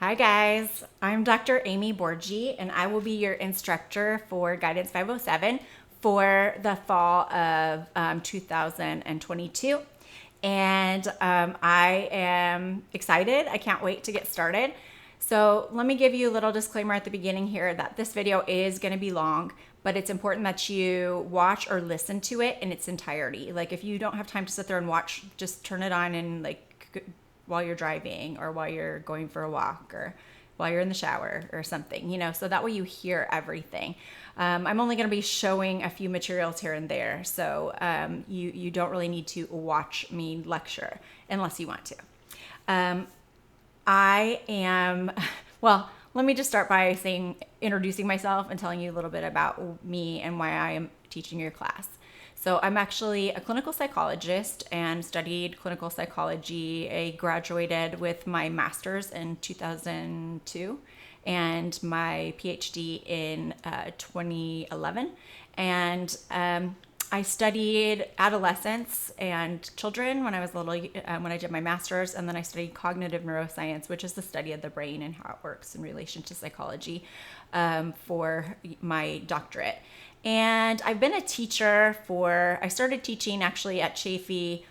Hi guys, I'm Dr. Amy Borgi and I will be your instructor for Guidance 507 for the fall of 2022. And I am excited. I can't wait to get started. So let me give you a little disclaimer at the beginning here that this video is going to be long, but it's important that you watch or listen to it in its entirety. Like if you don't have time to sit there and watch, just turn it on and while you're driving or while you're going for a walk or while you're in the shower or something, so that way you hear everything. I'm only going to be showing a few materials here and there, so you don't really need to watch me lecture unless you want to. Let me just start by introducing myself and telling you a little bit about me and why I am teaching your class. So I'm actually a clinical psychologist and studied clinical psychology. I graduated with my master's in 2002 and my PhD in 2011. And I studied adolescents and children when I was little, when I did my master's, and then I studied cognitive neuroscience, which is the study of the brain and how it works in relation to psychology, for my doctorate. And I've been a teacher I started teaching actually at Covey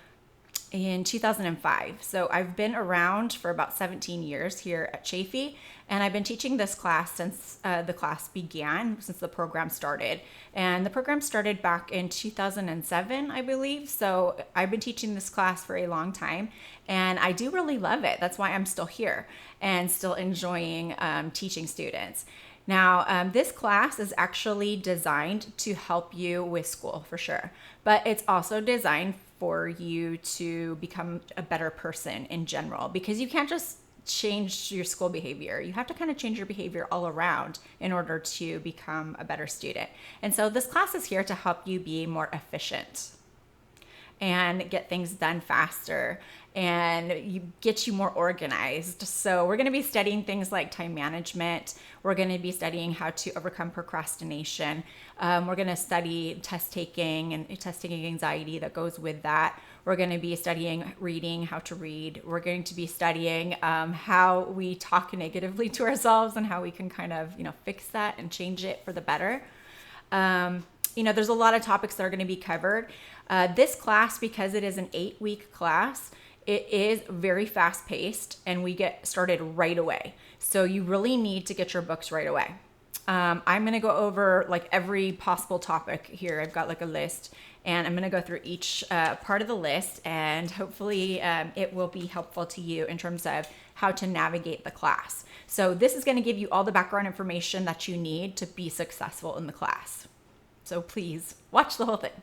in 2005. So I've been around for about 17 years here at Covey, and I've been teaching this class since the class began, since the program started. And the program started back in 2007, I believe. So I've been teaching this class for a long time, and I do really love it. That's why I'm still here and still enjoying teaching students. Now, this class is actually designed to help you with school for sure, but it's also designed for you to become a better person in general, because you can't just change your school behavior. You have to kind of change your behavior all around in order to become a better student. And so this class is here to help you be more efficient and get things done faster and get you more organized. So we're going to be studying things like time management. We're going to be studying how to overcome procrastination. We're going to study test taking and test taking anxiety that goes with that. We're going to be studying reading, how to read. We're going to be studying how we talk negatively to ourselves and how we can kind of, fix that and change it for the better. There's a lot of topics that are going to be covered. This class, because it is an 8-week class, it is very fast paced and we get started right away. So you really need to get your books right away. I'm going to go over every possible topic here. I've got a list, and I'm going to go through each part of the list, and hopefully it will be helpful to you in terms of how to navigate the class. So this is going to give you all the background information that you need to be successful in the class. So please watch the whole thing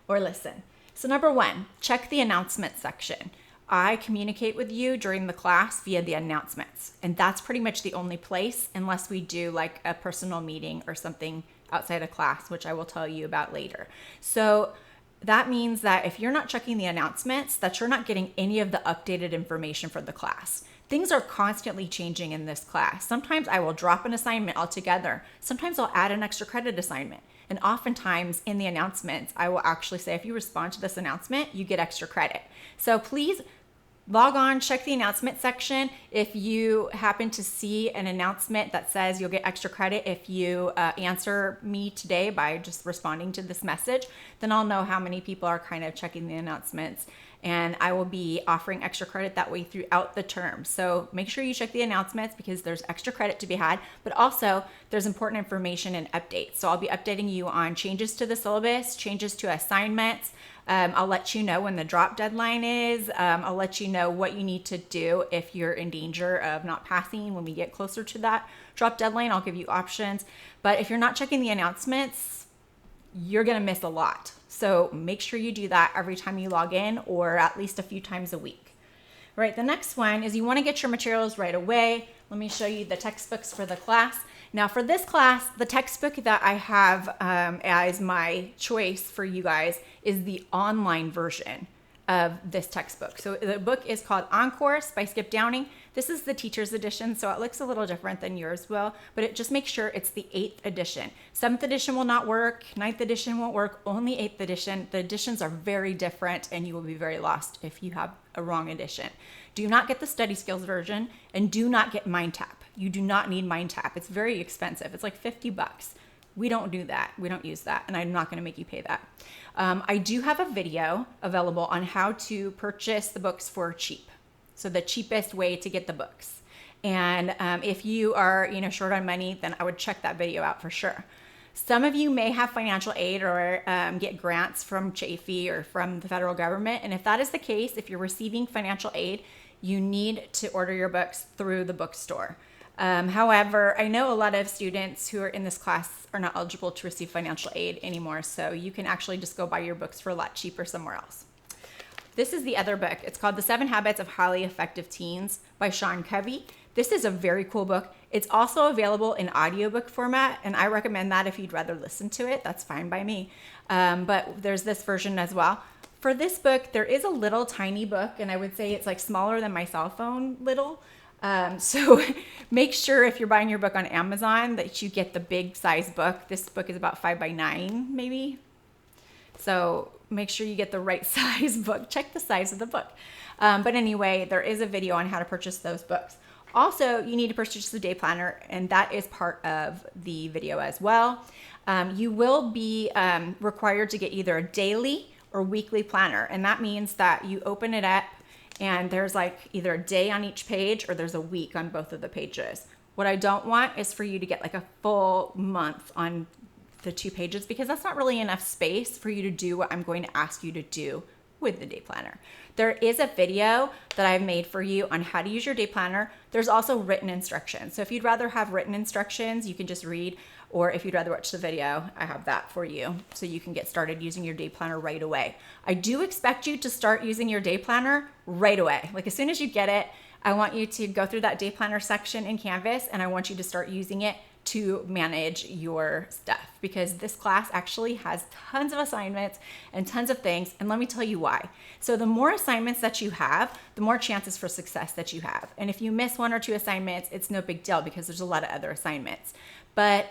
or listen. So number 1, check the announcement section. I communicate with you during the class via the announcements, and that's pretty much the only place, unless we do a personal meeting or something outside of class, which I will tell you about later. So that means that if you're not checking the announcements, that you're not getting any of the updated information for the class. Things are constantly changing in this class. Sometimes I will drop an assignment altogether. Sometimes I'll add an extra credit assignment. And oftentimes in the announcements, I will actually say, if you respond to this announcement, you get extra credit. So please log on, check the announcement section. If you happen to see an announcement that says you'll get extra credit if you answer me today by just responding to this message, then I'll know how many people are kind of checking the announcements, and I will be offering extra credit that way throughout the term. So make sure you check the announcements, because there's extra credit to be had, but also there's important information and updates. So I'll be updating you on changes to the syllabus, changes to assignments. I'll let you know when the drop deadline is. I'll let you know what you need to do if you're in danger of not passing when we get closer to that drop deadline. I'll give you options. But if you're not checking the announcements, you're going to miss a lot. So make sure you do that every time you log in, or at least a few times a week. All right, the next one is you want to get your materials right away. Let me show you the textbooks for the class. Now for this class, the textbook that I have as my choice for you guys is the online version of this textbook. So the book is called On Course by Skip Downing. This is the teacher's edition, so it looks a little different than yours will, but it just makes sure it's the 8th edition. 7th edition will not work, 9th edition won't work, only 8th edition. The editions are very different, and you will be very lost if you have a wrong edition. Do not get the study skills version, and do not get MindTap. You do not need MindTap. It's very expensive. It's like 50 bucks. We don't do that. We don't use that, and I'm not going to make you pay that. I do have a video available on how to purchase the books for cheap. So the cheapest way to get the books. And if you are, short on money, then I would check that video out for sure. Some of you may have financial aid or get grants from Chafee or from the federal government. And if that is the case, if you're receiving financial aid, you need to order your books through the bookstore. However, I know a lot of students who are in this class are not eligible to receive financial aid anymore. So you can actually just go buy your books for a lot cheaper somewhere else. This is the other book. It's called The 7 Habits of Highly Effective Teens by Covey. This is a very cool book. It's also available in audiobook format, and I recommend that if you'd rather listen to it. That's fine by me. But there's this version as well. For this book, there is a little tiny book, and I would say it's like smaller than my cell phone little. So make sure if you're buying your book on Amazon that you get the big size book. This book is about 5x9 maybe. So make sure you get the right size book. Check the size of the book. But anyway, there is a video on how to purchase those books. Also, you need to purchase the day planner, and that is part of the video as well. You will be required to get either a daily or weekly planner, and that means that you open it up and there's like either a day on each page or there's a week on both of the pages. What I don't want is for you to get like a full month on the 2 pages, because that's not really enough space for you to do what I'm going to ask you to do with the day planner. There is a video that I've made for you on how to use your day planner. There's also written instructions. So if you'd rather have written instructions, you can just read, or if you'd rather watch the video, I have that for you so you can get started using your day planner right away. I do expect you to start using your day planner right away. Like as soon as you get it, I want you to go through that day planner section in Canvas, and I want you to start using it to manage your stuff, because this class actually has tons of assignments and tons of things. And let me tell you why. So the more assignments that you have, the more chances for success that you have. And if you miss 1 or 2 assignments, it's no big deal because there's a lot of other assignments. But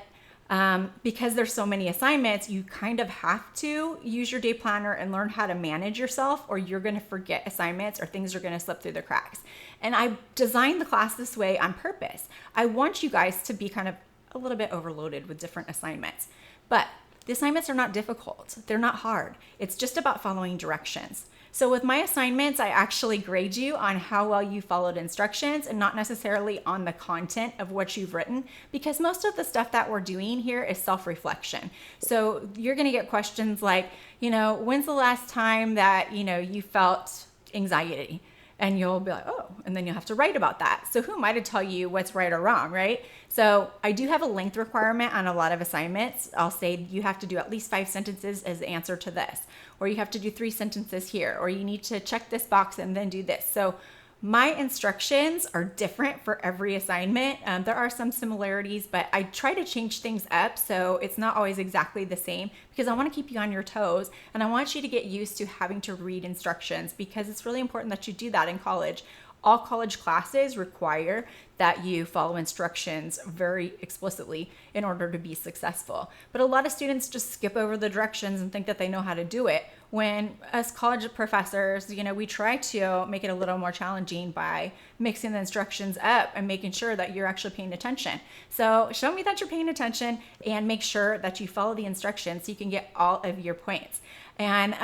because there's so many assignments, you kind of have to use your day planner and learn how to manage yourself, or you're going to forget assignments or things are going to slip through the cracks. And I designed the class this way on purpose. I want you guys to be kind of a little bit overloaded with different assignments. But the assignments are not difficult. They're not hard. It's just about following directions. So with my assignments, I actually grade you on how well you followed instructions and not necessarily on the content of what you've written, because most of the stuff that we're doing here is self-reflection. So you're going to get questions like, when's the last time that, you felt anxiety? And you'll be like, oh, and then you'll have to write about that. So who am I to tell you what's right or wrong, right? So I do have a length requirement on a lot of assignments. I'll say you have to do at least 5 sentences as the answer to this, or you have to do 3 sentences here, or you need to check this box and then do this. So my instructions are different for every assignment. There are some similarities, but I try to change things up so it's not always exactly the same, because I want to keep you on your toes and I want you to get used to having to read instructions, because it's really important that you do that in college. All college classes require that you follow instructions very explicitly in order to be successful. But a lot of students just skip over the directions and think that they know how to do it, when as college professors, we try to make it a little more challenging by mixing the instructions up and making sure that you're actually paying attention. So show me that you're paying attention and make sure that you follow the instructions so you can get all of your points. And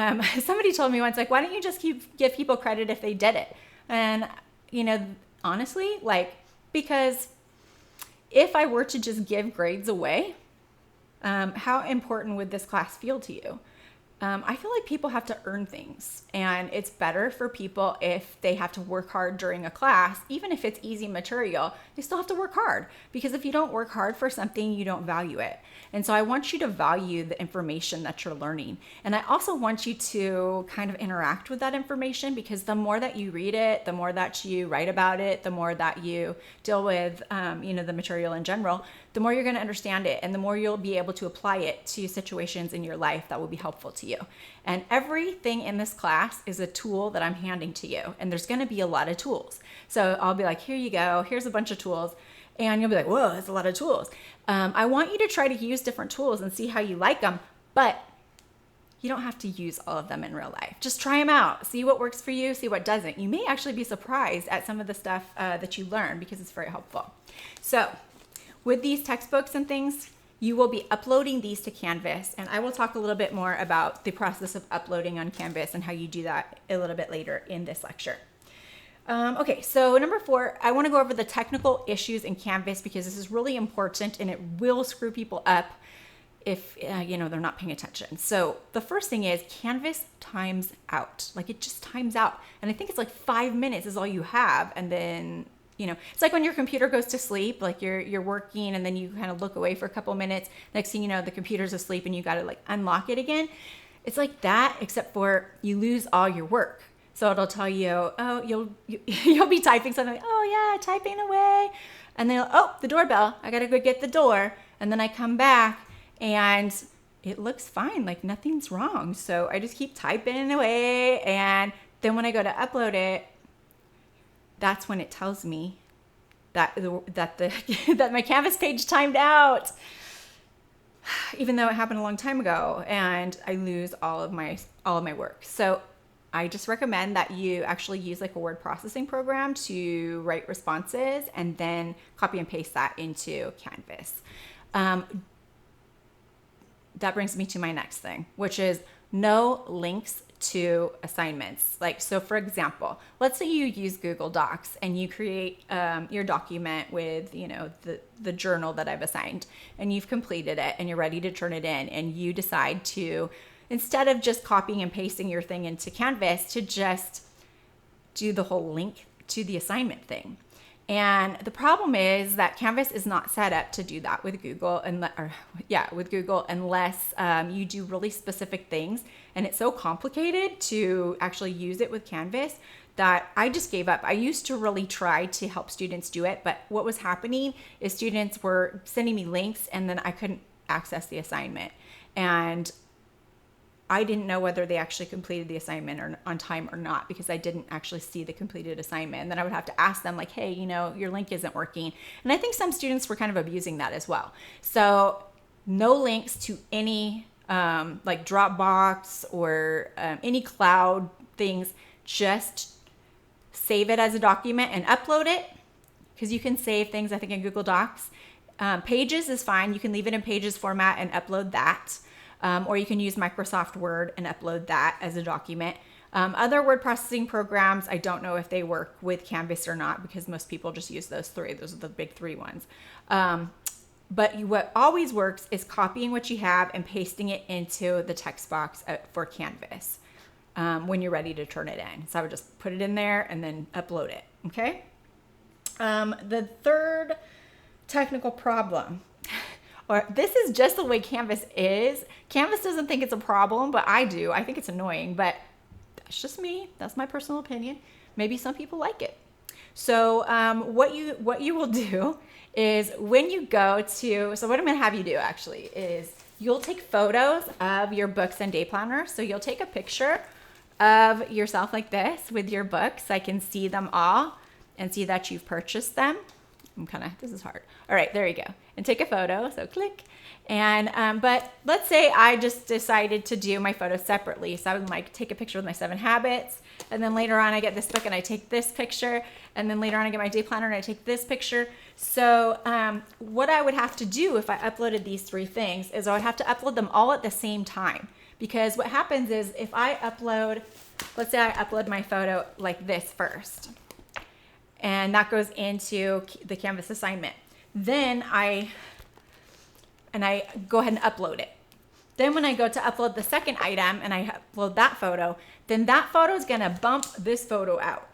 somebody told me once, like, why don't you just give people credit if they did it? And honestly, because if I were to just give grades away, how important would this class feel to you? I feel like people have to earn things, and it's better for people if they have to work hard during a class. Even if it's easy material, they still have to work hard, because if you don't work hard for something, you don't value it. And so I want you to value the information that you're learning. And I also want you to kind of interact with that information, because the more that you read it, the more that you write about it, the more that you deal with, the material in general, the more you're going to understand it, and the more you'll be able to apply it to situations in your life that will be helpful to you. And everything in this class is a tool that I'm handing to you. And there's going to be a lot of tools. So I'll be like, here you go. Here's a bunch of tools. And you'll be like, whoa, that's a lot of tools. I want you to try to use different tools and see how you like them. But you don't have to use all of them in real life. Just try them out. See what works for you, see what doesn't. You may actually be surprised at some of the stuff that you learn because it's very helpful. So with these textbooks and things, you will be uploading these to Canvas, and I will talk a little bit more about the process of uploading on Canvas and how you do that a little bit later in this lecture. Okay, so number 4, I want to go over the technical issues in Canvas because this is really important and it will screw people up if they're not paying attention. So the first thing is Canvas times out. Like it just times out. And I think it's like 5 minutes is all you have. And then, it's like when your computer goes to sleep, like you're working and then you kind of look away for a couple minutes. Next thing you know, the computer's asleep and you got to like unlock it again. It's like that, except for you lose all your work. So it'll tell you, oh, you'll be typing something like, oh yeah, typing away. And then, oh, the doorbell, I got to go get the door. And then I come back and it looks fine, like nothing's wrong. So I just keep typing away. And then when I go to upload it, that's when it tells me that that my Canvas page timed out, even though it happened a long time ago, and I lose all of my work. So I just recommend that you actually use like a word processing program to write responses and then copy and paste that into Canvas. That brings me to my next thing, which is no links to assignments. Like, so for example, let's say you use Google Docs and you create your document with, the journal that I've assigned, and you've completed it and you're ready to turn it in, and you decide to, instead of just copying and pasting your thing into Canvas, to just do the whole link to the assignment thing. And the problem is that Canvas is not set up to do that with Google, unless you do really specific things. And it's so complicated to actually use it with Canvas that I just gave up. I used to really try to help students do it, but what was happening is students were sending me links and then I couldn't access the assignment. And I didn't know whether they actually completed the assignment or on time or not, because I didn't actually see the completed assignment. And then I would have to ask them like, hey, your link isn't working. And I think some students were kind of abusing that as well. So no links to any like Dropbox or any cloud things. Just save it as a document and upload it, because you can save things, I think, in Google Docs. Pages is fine. You can leave it in Pages format and upload that. Or you can use Microsoft Word and upload that as a document. Other word processing programs, I don't know if they work with Canvas or not, because most people just use those 3. Those are the big 3 ones. But what always works is copying what you have and pasting it into the text box for Canvas when you're ready to turn it in. So I would just put it in there and then upload it, okay? The third technical problem, or this is just the way Canvas is. Canvas doesn't think it's a problem, but I do. I think it's annoying, but that's just me. That's my personal opinion. Maybe some people like it. So what you will do is when you go to, so what I'm gonna have you do actually is you'll take photos of your books and day planner. So you'll take a picture of yourself like this with your books. I can see them all and see that you've purchased them. This is hard. All right, there you go. And take a photo, so click. And, but let's say I just decided to do my photos separately. So I would like take a picture with my 7 habits, and then later on I get this book and I take this picture, and then later on I get my day planner and I take this picture. So what I would have to do if I uploaded these 3 things is I would have to upload them all at the same time. Because what happens is if I upload, let's say I upload my photo like this first, and that goes into the Canvas assignment. Then I go ahead and upload it. Then when I go to upload the second item and I upload that photo, then that photo is gonna bump this photo out.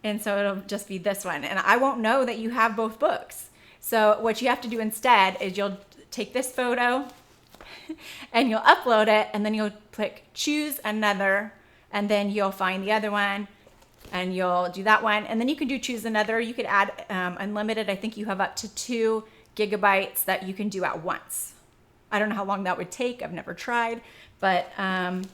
And so it'll just be this one. And I won't know that you have both books. So what you have to do instead is you'll take this photo and you'll upload it, and then you'll click choose another, and then you'll find the other one, and you'll do that one, and then you can do choose another. You could add unlimited. I think you have up to 2 gigabytes that you can do at once. I don't know how long that would take. I've never tried, but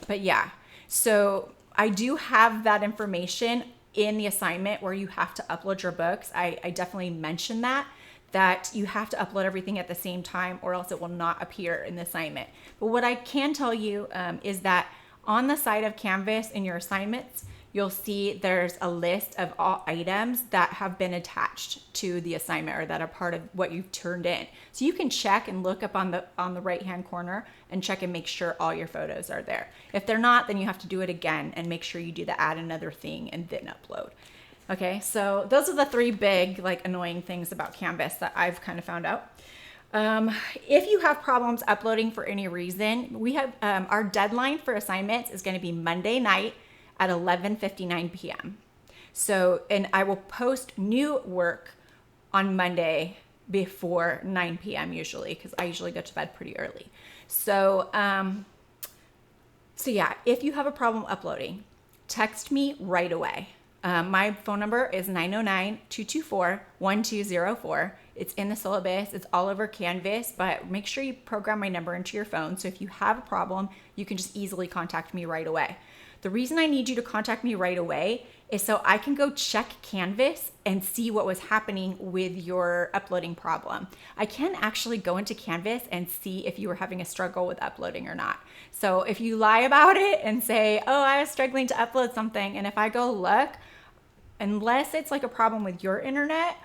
yeah. So I do have that information in the assignment where you have to upload your books. I definitely mention that that you have to upload everything at the same time or else it will not appear in the assignment. But what I can tell you is that on the side of Canvas in your assignments, you'll see there's a list of all items that have been attached to the assignment or that are part of what you've turned in. So you can check and look up on the right-hand corner and check and make sure all your photos are there. If they're not, then you have to do it again and make sure you do the add another thing and then upload. Okay, so those are the 3 big annoying things about Canvas that I've kind of found out. If you have problems uploading for any reason, we have our deadline for assignments is going to be Monday night at 11:59 p.m. So, and I will post new work on Monday before 9 p.m. usually, because I usually go to bed pretty early. So, yeah, if you have a problem uploading, text me right away. My phone number is 909-224-1204. It's in the syllabus. It's all over Canvas, but make sure you program my number into your phone. So if you have a problem, you can just easily contact me right away. The reason I need you to contact me right away is so I can go check Canvas and see what was happening with your uploading problem. I can actually go into Canvas and see if you were having a struggle with uploading or not. So if you lie about it and say, oh, I was struggling to upload something, and if I go look, unless it's a problem with your internet,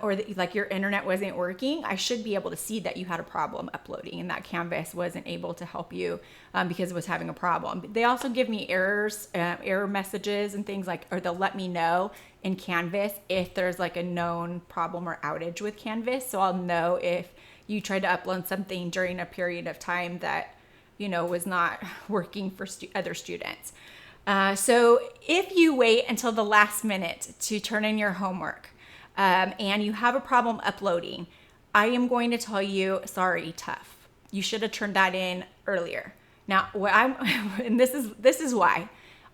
or that your internet wasn't working, I should be able to see that you had a problem uploading and that Canvas wasn't able to help you because it was having a problem. They also give me errors, error messages and things or they'll let me know in Canvas if there's a known problem or outage with Canvas. So I'll know if you tried to upload something during a period of time that, was not working for other students. So if you wait until the last minute to turn in your homework, and you have a problem uploading, I am going to tell you, sorry, tough. You should have turned that in earlier. Now, and this is why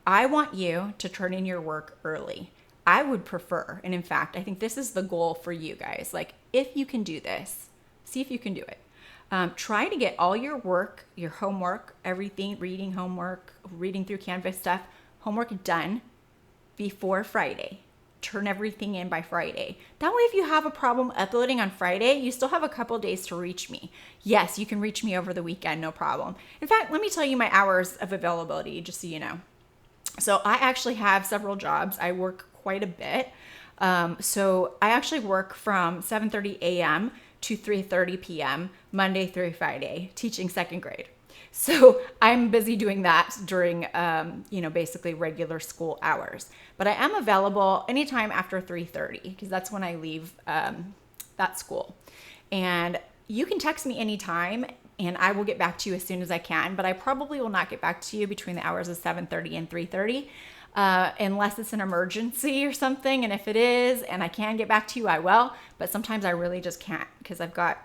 I want you to turn in your work early. I would prefer, and in fact, I think this is the goal for you guys. If you can do this, see if you can do it. Try to get all your work, your homework, everything, reading homework, reading through Canvas stuff, homework done before Friday. Turn everything in by Friday. That way, if you have a problem uploading on Friday, you still have a couple days to reach me. Yes, you can reach me over the weekend, no problem. In fact, let me tell you my hours of availability, just so you know. So I actually have several jobs. I work quite a bit. So I actually work from 7:30 a.m. to 3:30 p.m. Monday through Friday, teaching 2nd grade. So I'm busy doing that during, basically regular school hours. But I am available anytime after 3:30 because that's when I leave that school. And you can text me anytime and I will get back to you as soon as I can. But I probably will not get back to you between the hours of 7:30 and 3:30 unless it's an emergency or something. And if it is and I can get back to you, I will. But sometimes I really just can't because I've got,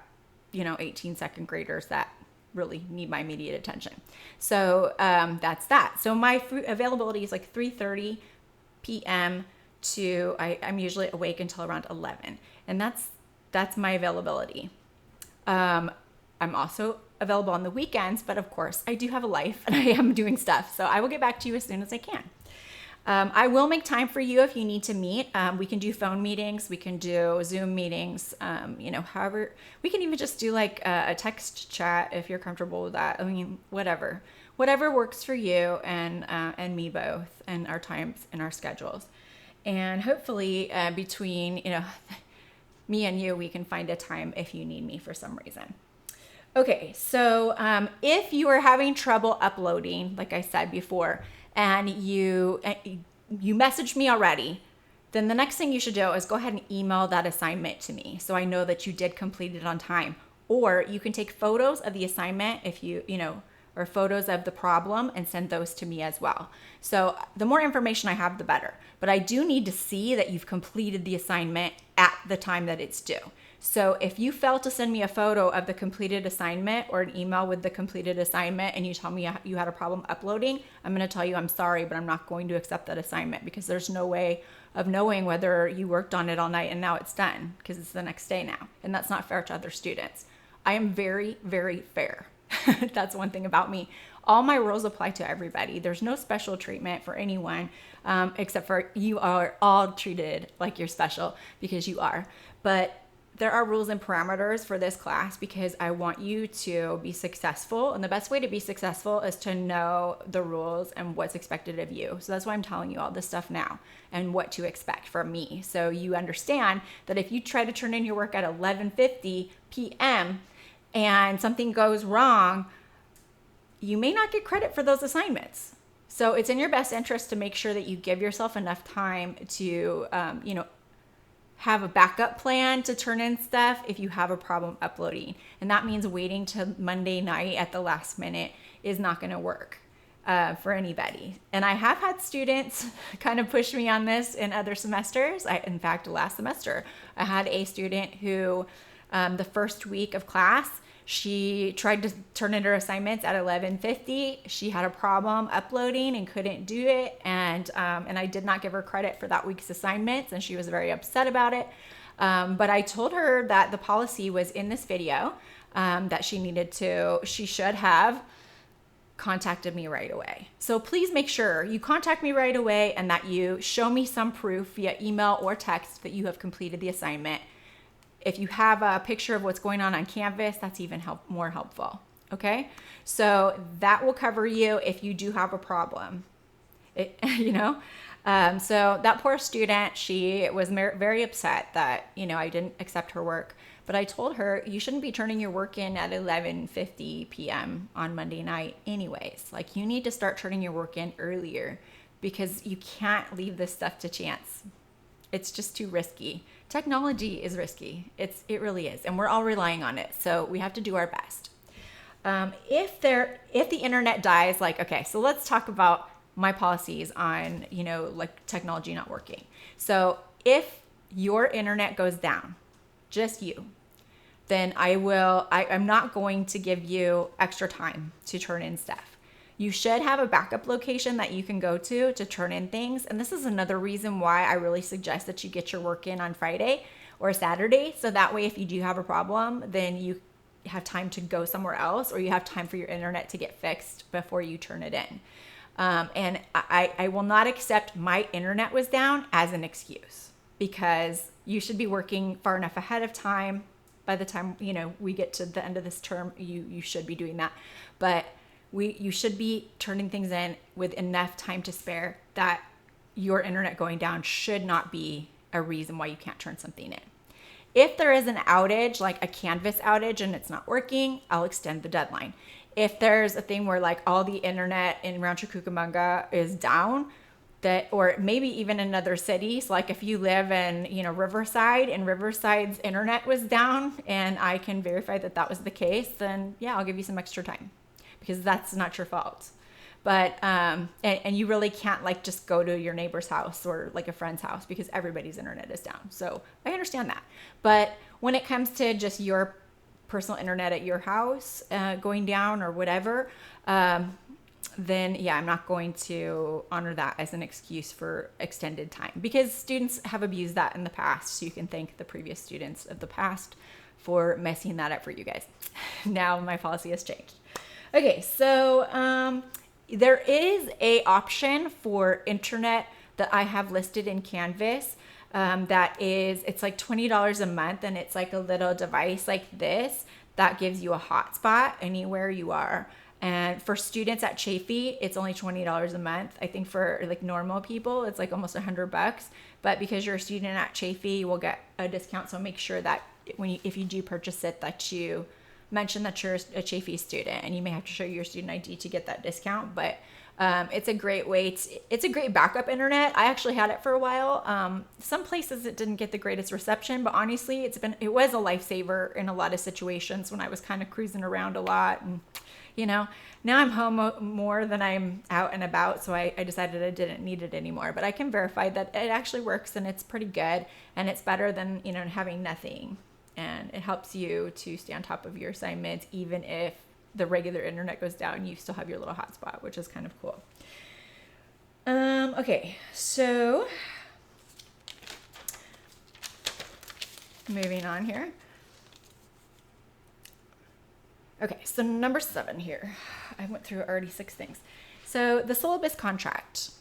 18 2nd graders that really need my immediate attention. So that's that. So my availability is 3:30 p.m. to I'm usually awake until around 11, and that's my availability. I'm also available on the weekends, but of course I do have a life and I am doing stuff. So I will get back to you as soon as I can. I will make time for you if you need to meet. We can do phone meetings. We can do Zoom meetings. However, we can even just do a text chat if you're comfortable with that. I mean, whatever works for you and me both, and our times and our schedules. And hopefully between, me and you, we can find a time if you need me for some reason. Okay, so if you are having trouble uploading, like I said before, and you messaged me already, then the next thing you should do is go ahead and email that assignment to me so I know that you did complete it on time. Or you can take photos of the assignment if or photos of the problem and send those to me as well. So the more information I have, the better. But I do need to see that you've completed the assignment at the time that it's due. So if you fail to send me a photo of the completed assignment or an email with the completed assignment and you tell me you had a problem uploading, I'm going to tell you I'm sorry, but I'm not going to accept that assignment because there's no way of knowing whether you worked on it all night and now it's done because it's the next day now. And that's not fair to other students. I am very, very fair. That's one thing about me. All my rules apply to everybody. There's no special treatment for anyone except for you are all treated like you're special because you are. But there are rules and parameters for this class because I want you to be successful. And the best way to be successful is to know the rules and what's expected of you. So that's why I'm telling you all this stuff now and what to expect from me. So you understand that if you try to turn in your work at 11:50 p.m. and something goes wrong, you may not get credit for those assignments. So it's in your best interest to make sure that you give yourself enough time to, have a backup plan to turn in stuff if you have a problem uploading. And that means waiting till Monday night at the last minute is not going to work for anybody. And I have had students kind of push me on this in other semesters. In fact, last semester, I had a student who the first week of class, she tried to turn in her assignments at 11:50. She had a problem uploading and couldn't do it. And I did not give her credit for that week's assignments. And she was very upset about it. But I told her that the policy was in this video, that she should have contacted me right away. So please make sure you contact me right away and that you show me some proof via email or text that you have completed the assignment. If you have a picture of what's going on Canvas, that's even more helpful. Okay, so that will cover you if you do have a problem. So that poor student, she was very upset that I didn't accept her work. But I told her you shouldn't be turning your work in at 11:50 p.m. on Monday night, anyways. Like you need to start turning your work in earlier because you can't leave this stuff to chance. It's just too risky. Technology is risky. It really is. And we're all relying on it. So we have to do our best. If the internet dies, okay, so let's talk about my policies on, technology not working. So if your internet goes down, just you, then I'm not going to give you extra time to turn in stuff. You should have a backup location that you can go to turn in things. And this is another reason why I really suggest that you get your work in on Friday or Saturday. So that way, if you do have a problem, then you have time to go somewhere else or you have time for your internet to get fixed before you turn it in. And I will not accept my internet was down as an excuse because you should be working far enough ahead of time. By the time, we get to the end of this term, you should be doing that. But you should be turning things in with enough time to spare that your internet going down should not be a reason why you can't turn something in. If there is an outage, like a Canvas outage and it's not working, I'll extend the deadline. If there's a thing where all the internet in Rancho Cucamonga is down, or maybe even in other cities, like if you live in, Riverside and Riverside's internet was down and I can verify that was the case, then yeah, I'll give you some extra time. Because that's not your fault. But, and you really can't just go to your neighbor's house or a friend's house because everybody's internet is down. So I understand that. But when it comes to just your personal internet at your house going down or whatever, then yeah, I'm not going to honor that as an excuse for extended time because students have abused that in the past. So you can thank the previous students of the past for messing that up for you guys. Now my policy has changed. Okay, so there is a option for internet that I have listed in Canvas it's $20 a month and it's a little device like this that gives you a hotspot anywhere you are. And for students at Chafee, it's only $20 a month. I think for normal people, it's almost $100. But because you're a student at Chafee, you will get a discount. So make sure that if you do purchase it, that you mention that you're a Chafee student and you may have to show your student ID to get that discount, but it's a great way it's a great backup internet. I actually had it for a while. Some places it didn't get the greatest reception, but honestly it was a lifesaver in a lot of situations when I was kind of cruising around a lot and now I'm home more than I'm out and about, so I decided I didn't need it anymore. But I can verify that it actually works and it's pretty good and it's better than having nothing. And it helps you to stay on top of your assignments, even if the regular internet goes down, you still have your little hotspot, which is kind of cool. Okay, so moving on here. Okay, so number 7 here. I went through already 6 things. So the syllabus contract.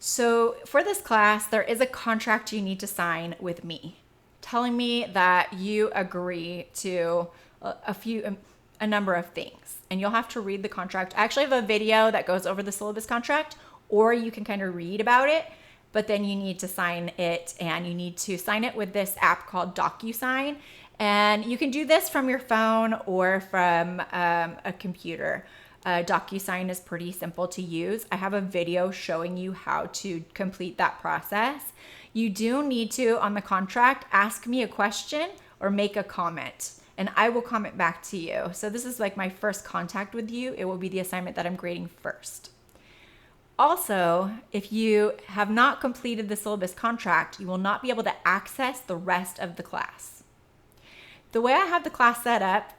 So for this class, there is a contract you need to sign with me telling me that you agree to a number of things, and you'll have to read the contract. I actually have a video that goes over the syllabus contract, or you can kind of read about it, but then you need to sign it, and you need to sign it with this app called DocuSign. And you can do this from your phone or from a computer. DocuSign is pretty simple to use. I have a video showing you how to complete that process. You do need to, on the contract, ask me a question or make a comment, and I will comment back to you. So this is like my first contact with you. It will be the assignment that I'm grading first. Also, if you have not completed the syllabus contract, you will not be able to access the rest of the class. The way I have the class set up,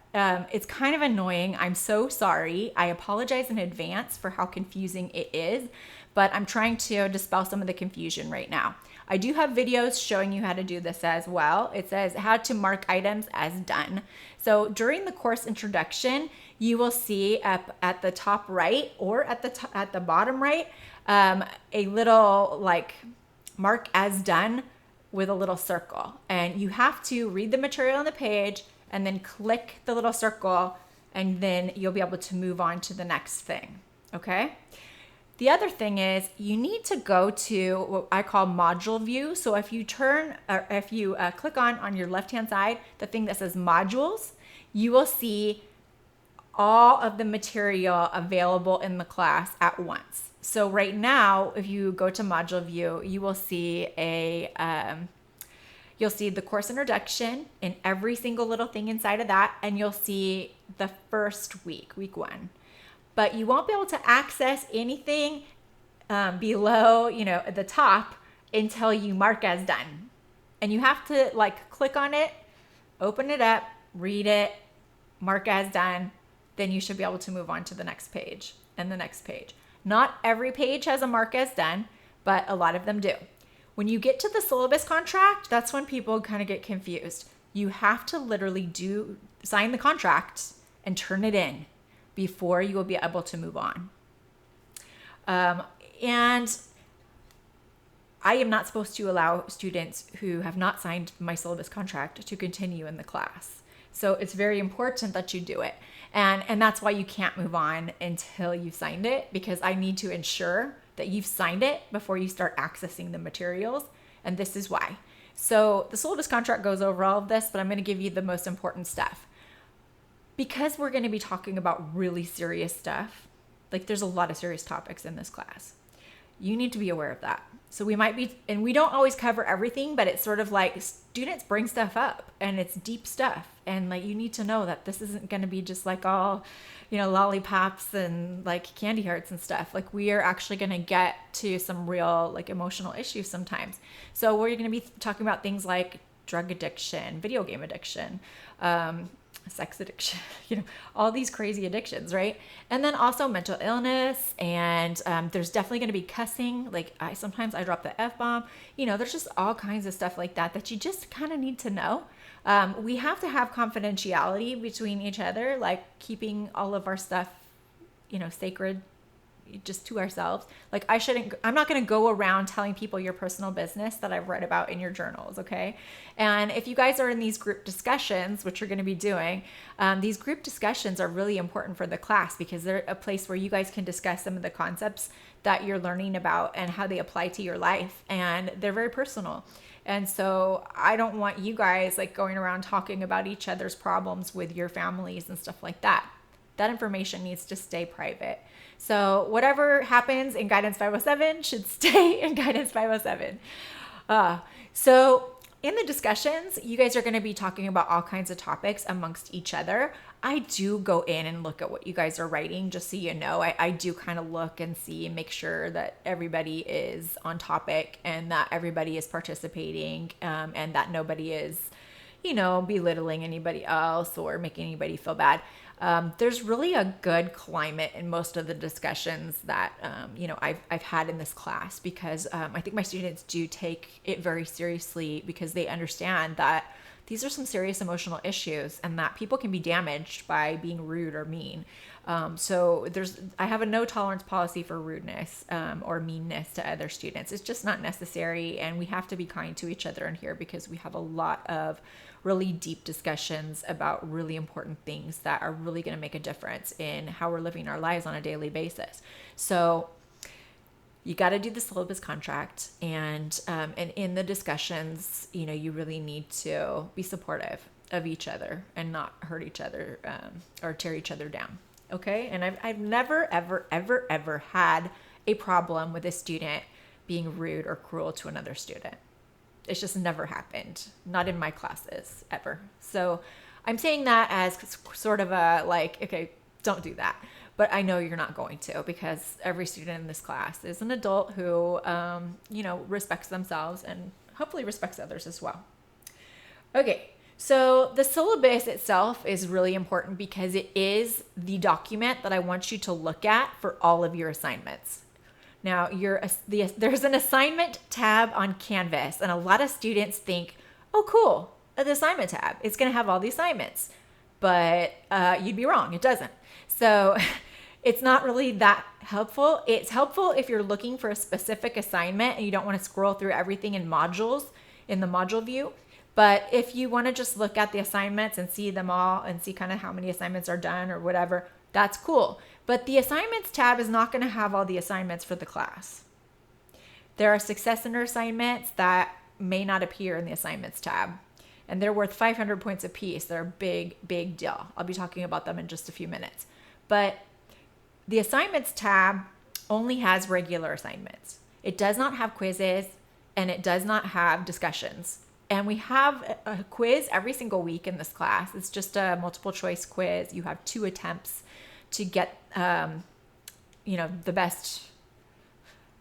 it's kind of annoying. I'm so sorry. I apologize in advance for how confusing it is, but I'm trying to dispel some of the confusion right now. I do have videos showing you how to do this as well. It says how to mark items as done. So during the course introduction, you will see up at the top right or at the bottom right, a little like mark as done with a little circle. And you have to read the material on the page and then click the little circle, and then you'll be able to move on to the next thing, okay? The other thing is you need to go to what I call module view. So if you click on your left-hand side, the thing that says modules, you will see all of the material available in the class at once. So right now, if you go to module view, you will see you'll see the course introduction and every single little thing inside of that, and you'll see the first week 1. But you won't be able to access anything below, at the top until you mark as done. And you have to click on it, open it up, read it, mark as done. Then you should be able to move on to the next page and the next page. Not every page has a mark as done, but a lot of them do. When you get to the syllabus contract, that's when people kind of get confused. You have to literally sign the contract and turn it in before you will be able to move on. And I am not supposed to allow students who have not signed my syllabus contract to continue in the class. So it's very important that you do it. And that's why you can't move on until you've signed it, because I need to ensure that you've signed it before you start accessing the materials. And this is why. So the syllabus contract goes over all of this, but I'm going to give you the most important stuff. Because we're going to be talking about really serious stuff, there's a lot of serious topics in this class. You need to be aware of that. So we might be, and we don't always cover everything, but it's sort of like students bring stuff up and it's deep stuff. And you need to know that this isn't going to be just all, lollipops and candy hearts and stuff. We are actually going to get to some real emotional issues sometimes. So we're going to be talking about things like drug addiction, video game addiction, sex addiction, all these crazy addictions, right? And then also mental illness, and there's definitely going to be cussing. Sometimes I drop the F-bomb. There's just all kinds of stuff like that you just kind of need to know. We have to have confidentiality between each other, keeping all of our stuff, sacred just to ourselves. I'm not going to go around telling people your personal business that I've read about in your journals, okay? And if you guys are in these group discussions, which you're going to be doing, these group discussions are really important for the class because they're a place where you guys can discuss some of the concepts that you're learning about and how they apply to your life. And they're very personal. And so I don't want you guys going around talking about each other's problems with your families and stuff like that. That information needs to stay private. So whatever happens in Guidance 507 should stay in Guidance 507. So in the discussions, you guys are going to be talking about all kinds of topics amongst each other. I do go in and look at what you guys are writing, just so you know. I do kind of look and see and make sure that everybody is on topic and that everybody is participating, and that nobody is, belittling anybody else or making anybody feel bad. There's really a good climate in most of the discussions that, I've had in this class, because I think my students do take it very seriously, because they understand that these are some serious emotional issues, and that people can be damaged by being rude or mean. So I have a no tolerance policy for rudeness or meanness to other students. It's just not necessary, and we have to be kind to each other in here because we have a lot of really deep discussions about really important things that are really going to make a difference in how we're living our lives on a daily basis. So you got to do the syllabus contract, and in the discussions, you really need to be supportive of each other and not hurt each other or tear each other down. Okay. And I've never, ever, ever, ever had a problem with a student being rude or cruel to another student. It's just never happened. Not in my classes ever. So I'm saying that as sort of a like, okay, don't do that. But I know you're not going to, because every student in this class is an adult who, respects themselves and hopefully respects others as well. Okay. So the syllabus itself is really important because it is the document that I want you to look at for all of your assignments. Now, there's an assignment tab on Canvas, and a lot of students think, oh, cool, the assignment tab. It's going to have all the assignments. But you'd be wrong. It doesn't. So it's not really that helpful. It's helpful if you're looking for a specific assignment and you don't want to scroll through everything in modules in the module view. But if you want to just look at the assignments and see them all and see kind of how many assignments are done or whatever, that's cool. But the assignments tab is not going to have all the assignments for the class. There are success center assignments that may not appear in the assignments tab, and they're worth 500 points apiece. They're a big, big deal. I'll be talking about them in just a few minutes. But the assignments tab only has regular assignments. It does not have quizzes, and it does not have discussions. And we have a quiz every single week in this class. It's just a multiple choice quiz. You have 2 attempts to get, the best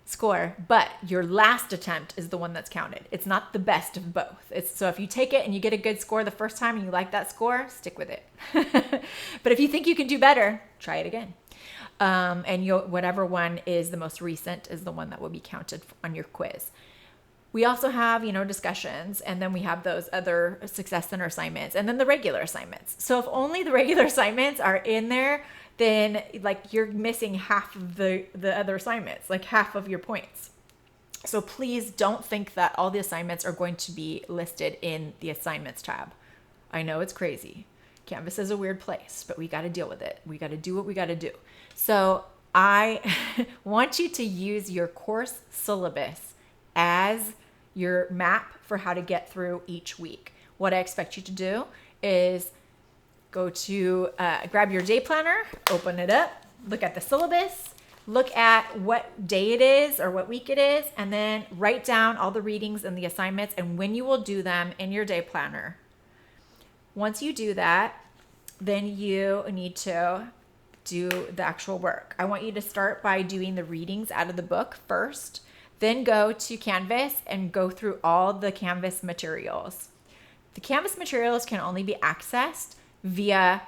score. But your last attempt is the one that's counted. It's not the best of both. So if you take it and you get a good score the first time and you like that score, stick with it. But if you think you can do better, try it again. And whatever one is the most recent is the one that will be counted on your quiz. We also have, discussions, and then we have those other success center assignments, and then the regular assignments. So if only the regular assignments are in there, then you're missing half of the other assignments, like half of your points. So please don't think that all the assignments are going to be listed in the assignments tab. I know it's crazy. Canvas is a weird place, but we got to deal with it. We got to do what we got to do. So I want you to use your course syllabus as your map for how to get through each week. What I expect you to do is go to grab your day planner, open it up, look at the syllabus, look at what day it is or what week it is, and then write down all the readings and the assignments and when you will do them in your day planner. Once you do that, then you need to do the actual work. I want you to start by doing the readings out of the book first. Then go to Canvas and go through all the Canvas materials. The Canvas materials can only be accessed via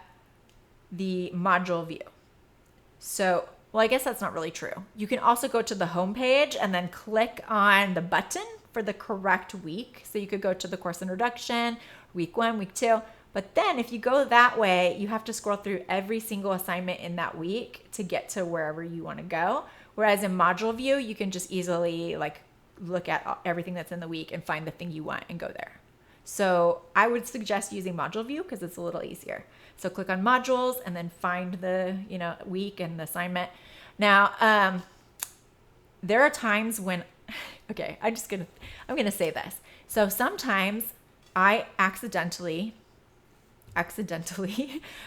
the module view. So, I guess that's not really true. You can also go to the home page and then click on the button for the correct week. So you could go to the course introduction, week 1, week 2. But then if you go that way, you have to scroll through every single assignment in that week to get to wherever you want to go. Whereas in module view, you can just easily look at everything that's in the week and find the thing you want and go there. So I would suggest using module view because it's a little easier. So click on modules and then find the week and the assignment. Now, there are times when, okay, I'm gonna say this. So sometimes I accidentally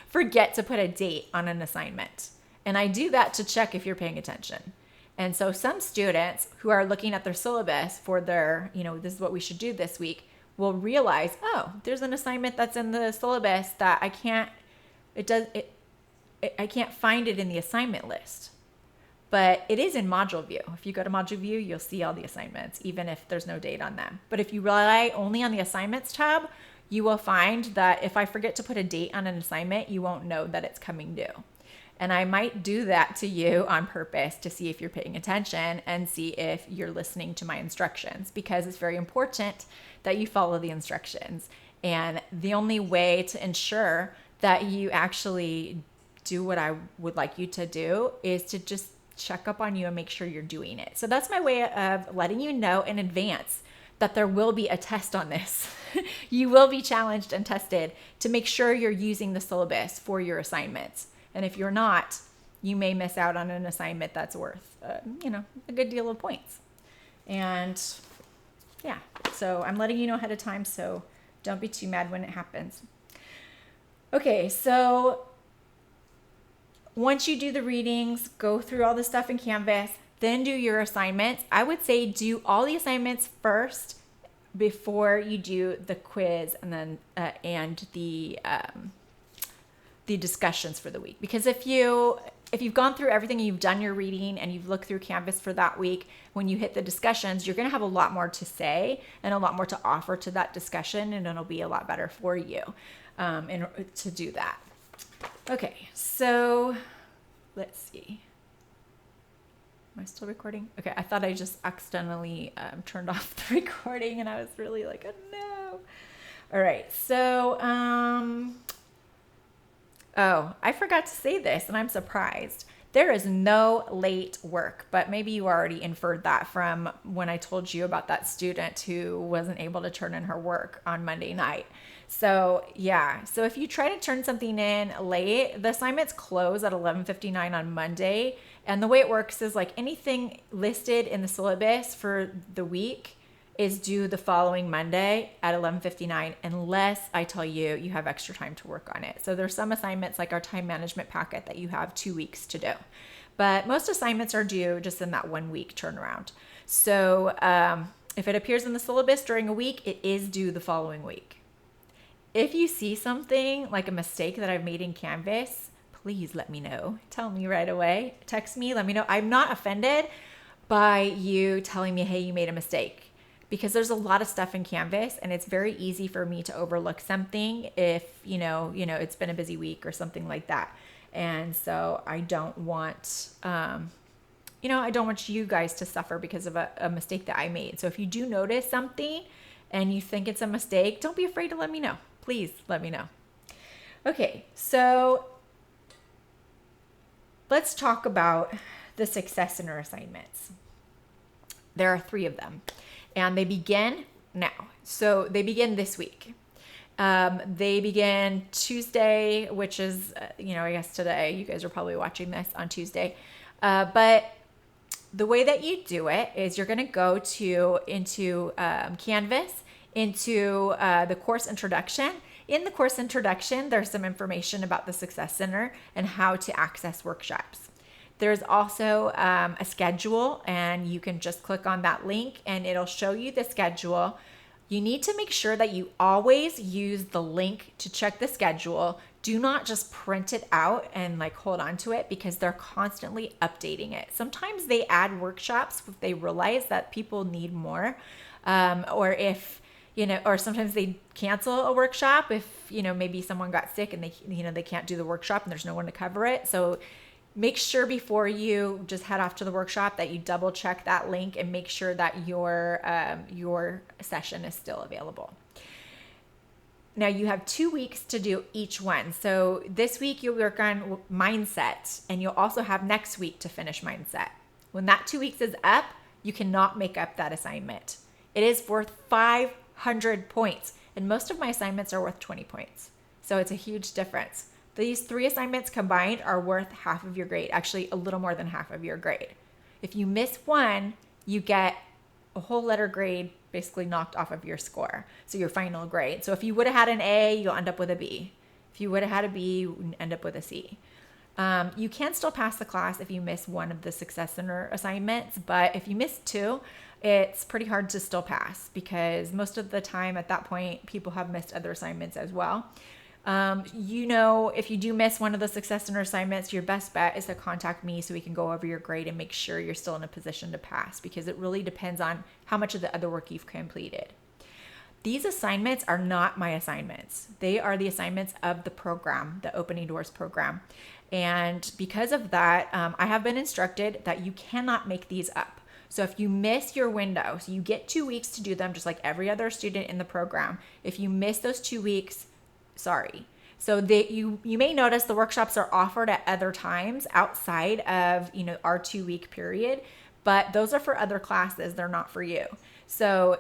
forget to put a date on an assignment. And I do that to check if you're paying attention. And so some students who are looking at their syllabus for their, this is what we should do this week, will realize, oh, there's an assignment that's in the syllabus that I can't find it in the assignment list. But it is in module view. If you go to module view, you'll see all the assignments, even if there's no date on them. But if you rely only on the assignments tab, you will find that if I forget to put a date on an assignment, you won't know that it's coming due. And I might do that to you on purpose to see if you're paying attention and see if you're listening to my instructions, because it's very important that you follow the instructions. And the only way to ensure that you actually do what I would like you to do is to just check up on you and make sure you're doing it. So that's my way of letting you know in advance that there will be a test on this. You will be challenged and tested to make sure you're using the syllabus for your assignments. And if you're not, you may miss out on an assignment that's worth, a good deal of points. And yeah, so I'm letting you know ahead of time, so don't be too mad when it happens. Okay, so once you do the readings, go through all the stuff in Canvas, then do your assignments. I would say do all the assignments first before you do the quiz and then and the discussions for the week. Because if you've gone through everything and you've done your reading and you've looked through Canvas for that week, when you hit the discussions, you're going to have a lot more to say and a lot more to offer to that discussion, and it'll be a lot better for you to do that. Okay, so let's see. Am I still recording? Okay, I thought I just accidentally turned off the recording, and I was really like, oh no. All right, so, I forgot to say this, and I'm surprised. There is no late work, but maybe you already inferred that from when I told you about that student who wasn't able to turn in her work on Monday night. So yeah, so if you try to turn something in late, the assignments close at 11:59 on Monday. And the way it works is like anything listed in the syllabus for the week is due the following Monday at 11:59, unless I tell you you have extra time to work on it. So there's some assignments like our time management packet that you have 2 weeks to do. But most assignments are due just in that 1 week turnaround. So if it appears in the syllabus during a week, it is due the following week. If you see something like a mistake that I've made in Canvas, please let me know. Tell me right away. Text me, let me know. I'm not offended by you telling me, hey, you made a mistake, because there's a lot of stuff in Canvas and it's very easy for me to overlook something if, it's been a busy week or something like that. And so I don't want, I don't want you guys to suffer because of a mistake that I made. So if you do notice something and you think it's a mistake, don't be afraid to let me know. Please let me know. Okay, so let's talk about the success center assignments. There are 3 of them, and they begin now. So they begin this week. They begin Tuesday, which is, I guess today. You guys are probably watching this on Tuesday. But the way that you do it is you're going to go into Canvas, into the course introduction. In the course introduction, there's some information about the Success Center and how to access workshops. There's also a schedule, and you can just click on that link and it'll show you the schedule. You need to make sure that you always use the link to check the schedule. Do not just print it out and hold on to it, because they're constantly updating it. Sometimes they add workshops if they realize that people need more, or if or sometimes they cancel a workshop if, maybe someone got sick and they can't do the workshop and there's no one to cover it. So make sure before you just head off to the workshop that you double check that link and make sure that your session is still available. Now you have 2 weeks to do each one. So this week you'll work on mindset, and you'll also have next week to finish mindset. When that 2 weeks is up, you cannot make up that assignment. It is worth 500 points, and most of my assignments are worth 20 points. So it's a huge difference. These 3 assignments combined are worth half of your grade, actually a little more than half of your grade. If you miss one, you get a whole letter grade basically knocked off of your score, so your final grade. So if you would have had an A, you'll end up with a B. If you would have had a B, you end up with a C. You can still pass the class if you miss one of the Success Center assignments, but if you miss 2, it's pretty hard to still pass, because most of the time at that point, people have missed other assignments as well. If you do miss one of the Success Center assignments, your best bet is to contact me so we can go over your grade and make sure you're still in a position to pass, because it really depends on how much of the other work you've completed. These assignments are not my assignments. They are the assignments of the program, the Opening Doors program. And because of that, I have been instructed that you cannot make these up. So if you miss your window, so you get 2 weeks to do them just like every other student in the program. If you miss those 2 weeks, sorry. So you may notice the workshops are offered at other times outside of, our 2 week period, but those are for other classes. They're not for you. So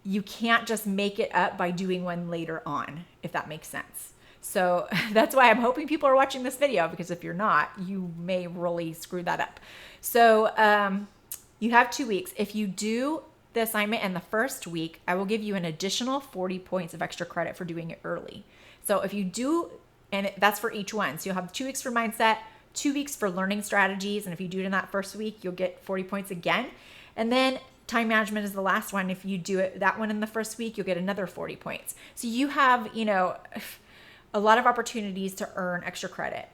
you can't just make it up by doing one later on, if that makes sense. So that's why I'm hoping people are watching this video, because if you're not, you may really screw that up. So you have 2 weeks. If you do the assignment in the first week, I will give you an additional 40 points of extra credit for doing it early. So if you do, and that's for each one. So you'll have 2 weeks for mindset, 2 weeks for learning strategies. And if you do it in that first week, you'll get 40 points again. And then time management is the last one. If you do it that one in the first week, you'll get another 40 points. So you have, a lot of opportunities to earn extra credit.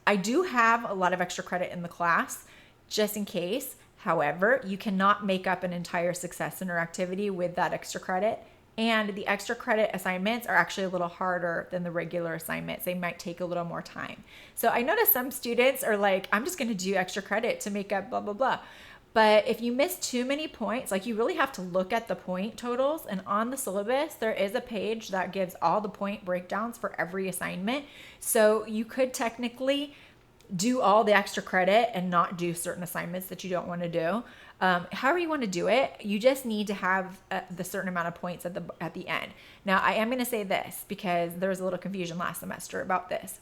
I do have a lot of extra credit in the class, just in case. However, you cannot make up an entire success center activity with that extra credit. And the extra credit assignments are actually a little harder than the regular assignments. They might take a little more time. So I notice some students are like, I'm just going to do extra credit to make up blah, blah, blah. But if you miss too many points, like, you really have to look at the point totals. And on the syllabus, there is a page that gives all the point breakdowns for every assignment. So you could technically do all the extra credit and not do certain assignments that you don't want to do. However you want to do it, you just need to have the certain amount of points at the end. Now, I am going to say this because there was a little confusion last semester about this.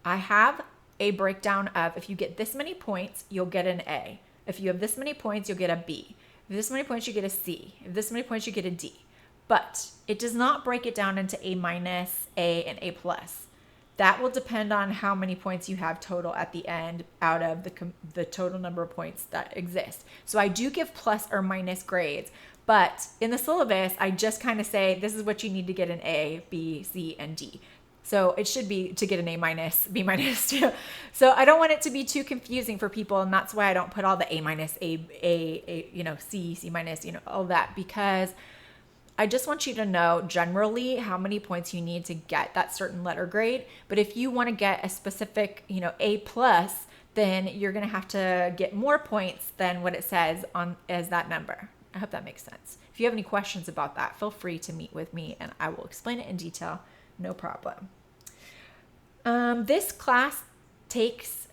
I have a breakdown of, if you get this many points, you'll get an A. If you have this many points, you'll get a B. If this many points, you get a C. If this many points, you get a D. But it does not break it down into A minus, A, and A plus. That will depend on how many points you have total at the end out of the total number of points that exist. So I do give plus or minus grades, but in the syllabus, I just kind of say, this is what you need to get an A, B, C, and D. So it should be to get an A minus, B minus too. So I don't want it to be too confusing for people. And that's why I don't put all the A minus, A, C, C minus, all that, because I just want you to know generally how many points you need to get that certain letter grade. But if you want to get a specific, A plus, then you're going to have to get more points than what it says on as that number. I hope that makes sense. If you have any questions about that, feel free to meet with me and I will explain it in detail. No problem. This class takes,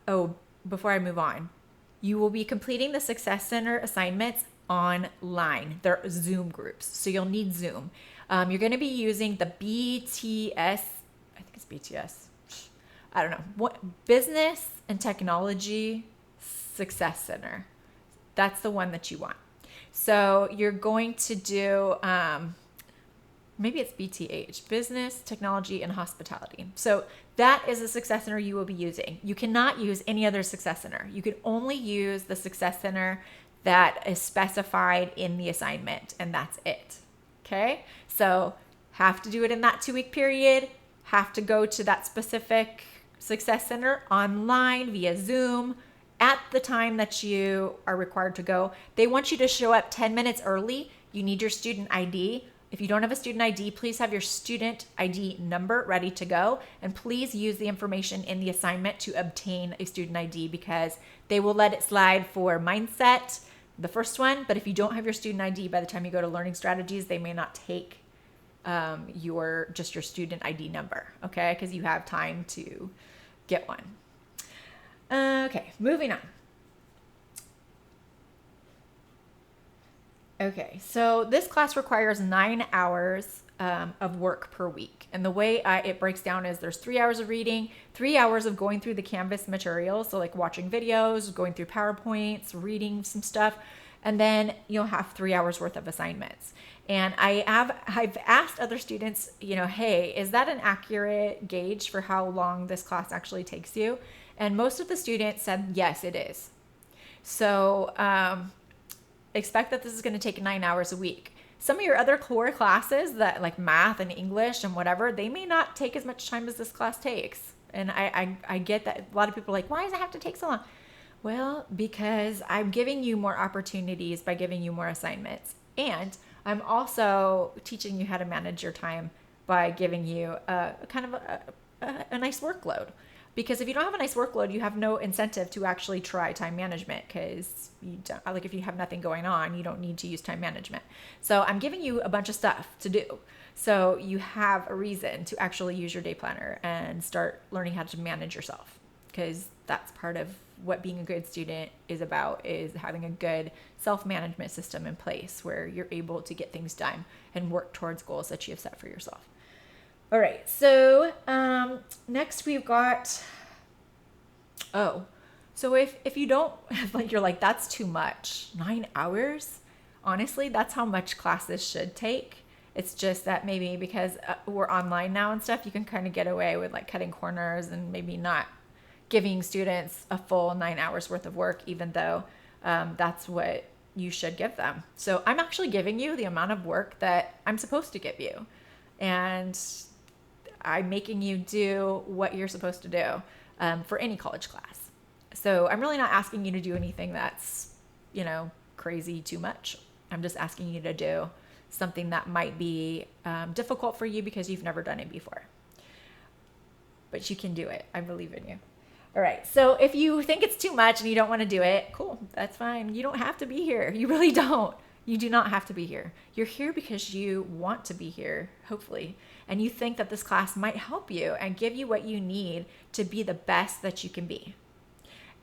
before I move on, you will be completing the Success Center assignments online. They're Zoom groups, so you'll need Zoom. You're going to be using the BTS, I think it's BTS. I don't know. What Business and Technology Success Center. That's the one that you want. So you're going to do, maybe it's BTH, Business, Technology, and Hospitality. So that is the Success Center you will be using. You cannot use any other Success Center. You can only use the Success Center that is specified in the assignment, and that's it. Okay? So have to do it in that 2 week period, have to go to that specific Success Center online via Zoom at the time that you are required to go. They want you to show up 10 minutes early. You need your student ID. If you don't have a student ID, please have your student ID number ready to go. And please use the information in the assignment to obtain a student ID, because they will let it slide for mindset, the first one. But if you don't have your student ID by the time you go to learning strategies, they may not take your student ID number, okay? Because you have time to get one. Okay, moving on. Okay, so this class requires 9 hours of work per week. And the way it breaks down is there's 3 hours of reading, 3 hours of going through the Canvas materials, so like watching videos, going through PowerPoints, reading some stuff, and then you'll have 3 hours worth of assignments. And I've asked other students, hey, is that an accurate gauge for how long this class actually takes you? And most of the students said, yes, it is. So expect that this is going to take 9 hours a week. Some of your other core classes that like math and English and whatever, they may not take as much time as this class takes. And I get that a lot of people are like, why does it have to take so long? Well, because I'm giving you more opportunities by giving you more assignments. And I'm also teaching you how to manage your time by giving you a kind of a nice workload. Because if you don't have a nice workload, you have no incentive to actually try time management, because you don't, like, if you have nothing going on, you don't need to use time management. So I'm giving you a bunch of stuff to do. So you have a reason to actually use your day planner and start learning how to manage yourself, because that's part of what being a good student is about, is having a good self-management system in place where you're able to get things done and work towards goals that you have set for yourself. All right, so next we've got, so if you don't, like, you're like, that's too much, 9 hours, honestly, that's how much classes should take. It's just that maybe because we're online now and stuff, you can kind of get away with like cutting corners and maybe not giving students a full 9 hours worth of work, even though that's what you should give them. So I'm actually giving you the amount of work that I'm supposed to give you. And I'm making you do what you're supposed to do for any college class. So I'm really not asking you to do anything that's, crazy too much. I'm just asking you to do something that might be difficult for you because you've never done it before. But you can do it. I believe in you. All right. So if you think it's too much and you don't want to do it, cool. That's fine. You don't have to be here. You really don't. You do not have to be here. You're here because you want to be here, hopefully. And you think that this class might help you and give you what you need to be the best that you can be.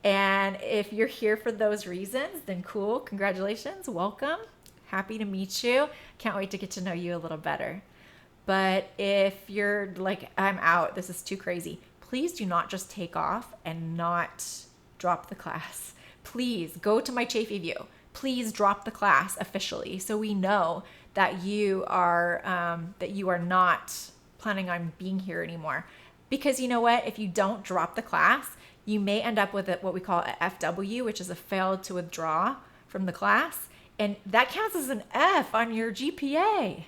And if you're here for those reasons, then cool. Congratulations. Welcome. Happy to meet you. Can't wait to get to know you a little better. But if you're like, I'm out, this is too crazy, please do not just take off and not drop the class. Please go to my Chafee view. Please drop the class officially so we know that you are not planning on being here anymore. Because you know what? If you don't drop the class, you may end up with what we call a FW, which is a failed to withdraw from the class. And that counts as an F on your GPA,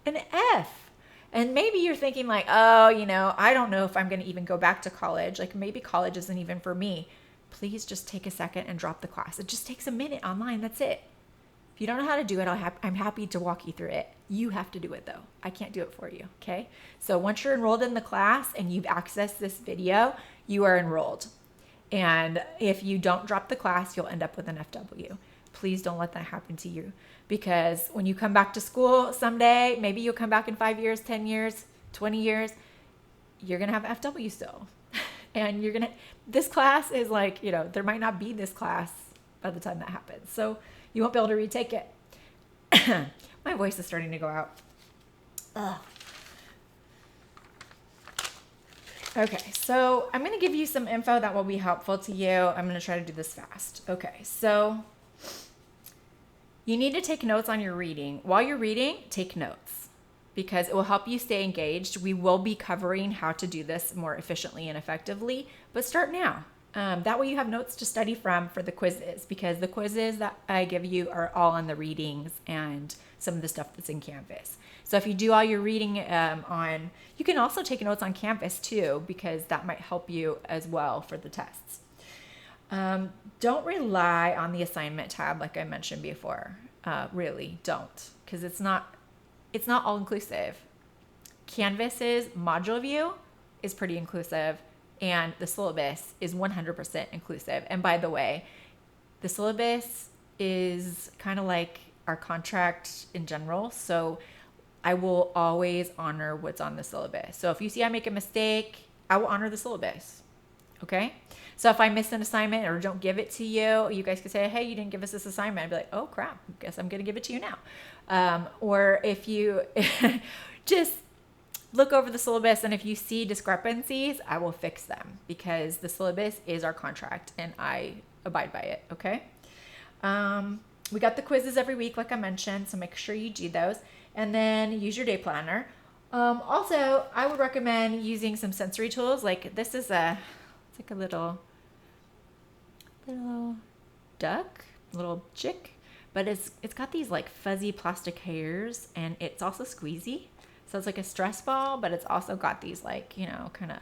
an F. And maybe you're thinking like, oh, I don't know if I'm going to even go back to college. Like maybe college isn't even for me. Please just take a second and drop the class. It just takes a minute online. That's it. If you don't know how to do it, I'm happy to walk you through it. You have to do it though. I can't do it for you. Okay. So once you're enrolled in the class and you've accessed this video, you are enrolled. And if you don't drop the class, you'll end up with an FW. Please don't let that happen to you, because when you come back to school someday, maybe you'll come back in 5 years, 10 years, 20 years, you're going to have FW still. And this class is like, there might not be this class by the time that happens. So you won't be able to retake it. My voice is starting to go out. Ugh. Okay, so I'm going to give you some info that will be helpful to you. I'm going to try to do this fast. Okay, so you need to take notes on your reading. While you're reading, take notes because it will help you stay engaged. We will be covering how to do this more efficiently and effectively, but start now. That way you have notes to study from for the quizzes, because the quizzes that I give you are all on the readings and some of the stuff that's in Canvas. So if you do all your reading you can also take notes on Canvas too, because that might help you as well for the tests. Don't rely on the assignment tab like I mentioned before. Really don't, because it's not all inclusive. Canvas's module view is pretty inclusive, and the syllabus is 100% inclusive. And by the way, the syllabus is kind of like our contract in general. So I will always honor what's on the syllabus. So if you see I make a mistake, I will honor the syllabus. Okay? So if I miss an assignment or don't give it to you, you guys could say, hey, you didn't give us this assignment. I'd be like, oh crap, guess I'm going to give it to you now. Or if you just look over the syllabus, and if you see discrepancies, I will fix them, because the syllabus is our contract and I abide by it. Okay. We got the quizzes every week, like I mentioned, so make sure you do those, and then use your day planner. Also, I would recommend using some sensory tools. Like this is it's like a little duck, little chick, but it's got these like fuzzy plastic hairs, and it's also squeezy. So it's like a stress ball, but it's also got these like, kind of,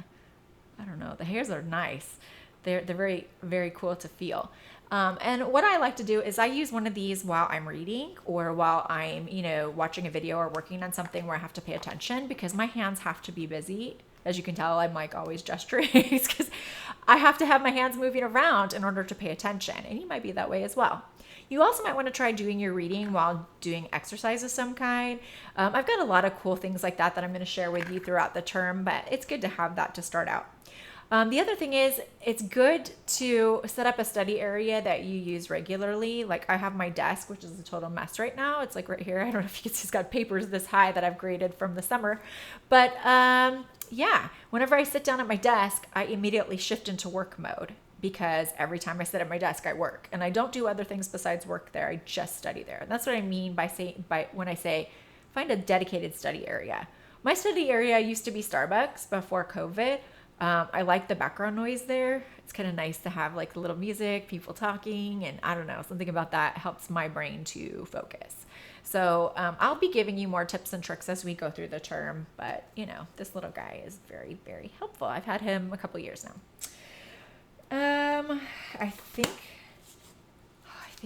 I don't know, the hairs are nice. They're very, very cool to feel. And what I like to do is I use one of these while I'm reading or while I'm, watching a video or working on something where I have to pay attention, because my hands have to be busy As you can tell, I'm like always gesturing because I have to have my hands moving around in order to pay attention. And you might be that way as well. You also might want to try doing your reading while doing exercise of some kind. I've got a lot of cool things like that I'm going to share with you throughout the term, but it's good to have that to start out. The other thing is, it's good to set up a study area that you use regularly. Like I have my desk, which is a total mess right now. It's like right here. I don't know if you can see, it's got papers this high that I've graded from the summer. But yeah, whenever I sit down at my desk, I immediately shift into work mode because every time I sit at my desk, I work. And I don't do other things besides work there. I just study there. And that's what I mean by when I say find a dedicated study area. My study area used to be Starbucks before COVID. I like the background noise there. It's kind of nice to have like a little music, people talking, and I don't know, something about that helps my brain to focus. So I'll be giving you more tips and tricks as we go through the term, but you know, this little guy is very, very helpful. I've had him a couple years now. I think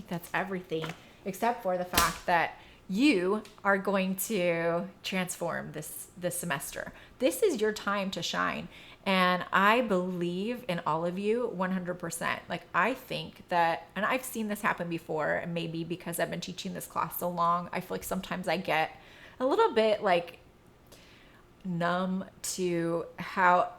that's everything except for the fact that you are going to transform this semester. This is your time to shine. And I believe in all of you 100%. Like I think that, and I've seen this happen before, and maybe because I've been teaching this class so long, I feel like sometimes I get a little bit like numb to how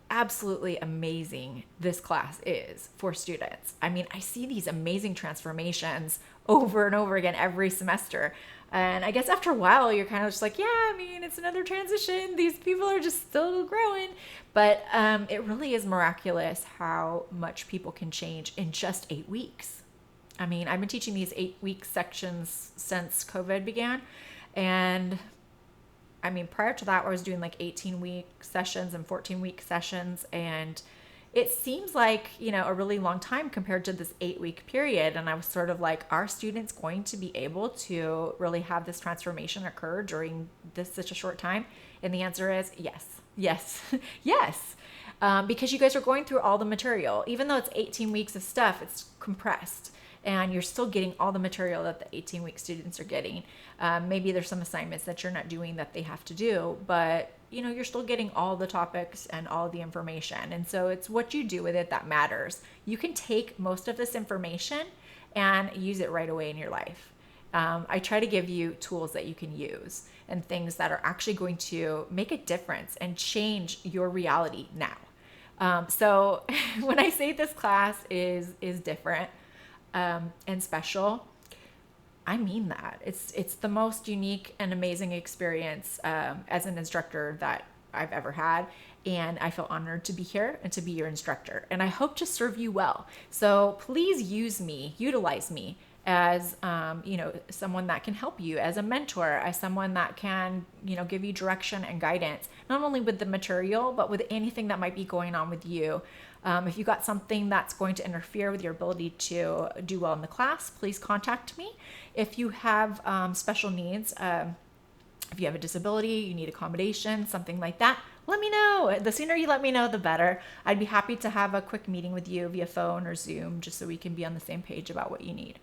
absolutely amazing this class is for students. I mean, I see these amazing transformations over and over again every semester. And I guess after a while, you're kind of just like, yeah, I mean, it's another transition. These people are just still growing. But it really is miraculous how much people can change in just 8 weeks. I mean, I've been teaching these 8-week sections since COVID began. And I mean, prior to that, I was doing like 18-week sessions and 14-week sessions. And it seems like, you know, a really long time compared to this 8-week period. And I was sort of like, are students going to be able to really have this transformation occur during such a short time? And the answer is yes, yes, yes. Because you guys are going through all the material. Even though it's 18 weeks of stuff, it's compressed. And you're still getting all the material that the 18-week students are getting. Maybe there's some assignments that you're not doing that they have to do, but you know, you're still getting all the topics and all the information. And so it's what you do with it that matters. You can take most of this information and use it right away in your life. I try to give you tools that you can use and things that are actually going to make a difference and change your reality now. So when I say this class is different and special, I mean that. It's the most unique and amazing experience as an instructor that I've ever had. And I feel honored to be here and to be your instructor. And I hope to serve you well. So please utilize me as, you know, someone that can help you, as a mentor, as someone that can, you know, give you direction and guidance, not only with the material, but with anything that might be going on with you. If you got something that's going to interfere with your ability to do well in the class, please contact me. If you have special needs, if you have a disability, you need accommodation, something like that, let me know. The sooner you let me know, the better. I'd be happy to have a quick meeting with you via phone or Zoom, just so we can be on the same page about what you need.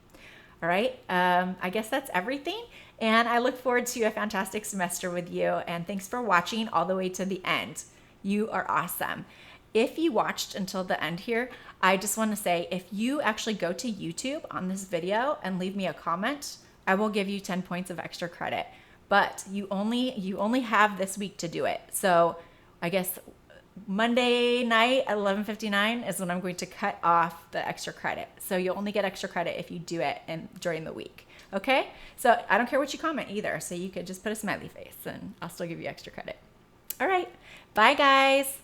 All right. I guess that's everything. And I look forward to a fantastic semester with you. And thanks for watching all the way to the end. You are awesome. If you watched until the end here, I just want to say, if you actually go to YouTube on this video and leave me a comment, I will give you 10 points of extra credit. But you only have this week to do it. So I guess Monday night at 11:59 is when I'm going to cut off the extra credit. So you'll only get extra credit if you do it during the week. Okay? So I don't care what you comment either. So you could just put a smiley face and I'll still give you extra credit. All right. Bye, guys.